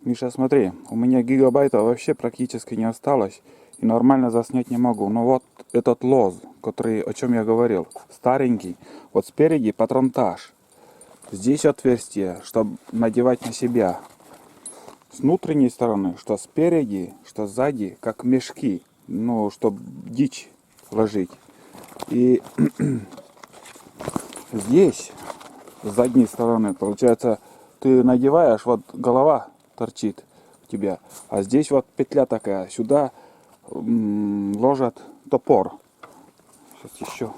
Миша, смотри, у меня гигабайта вообще практически не осталось. И нормально заснять не могу. Но вот этот лоз, который, о чем я говорил, старенький. Вот спереди патронтаж. Здесь отверстие, чтобы надевать на себя. С внутренней стороны, что спереди, что сзади, как мешки. Ну, чтобы дичь ложить. И здесь, с задней стороны, получается, ты надеваешь, вот голова торчит у тебя. А здесь вот петля такая. Сюда ложат топор. Сейчас еще.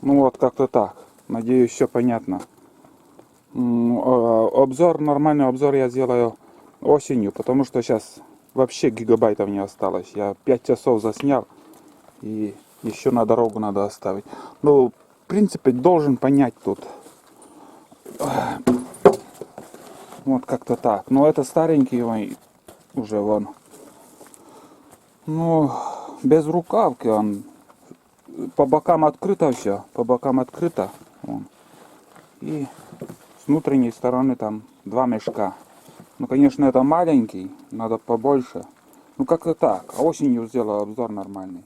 Ну вот как-то так. Надеюсь, все понятно. Обзор, нормальный обзор я сделаю осенью, потому что сейчас вообще гигабайтов не осталось. Я 5 часов заснял и еще на дорогу надо оставить. Ну, в принципе, должен понять тут. Вот как-то так. Но это старенький мой уже вон. Ну, без рукавки он. По бокам открыто все. По бокам открыто. Вон. И с внутренней стороны там 2 мешка. Ну, конечно, это маленький. Надо побольше. Ну, как-то так. А осенью сделаю обзор нормальный.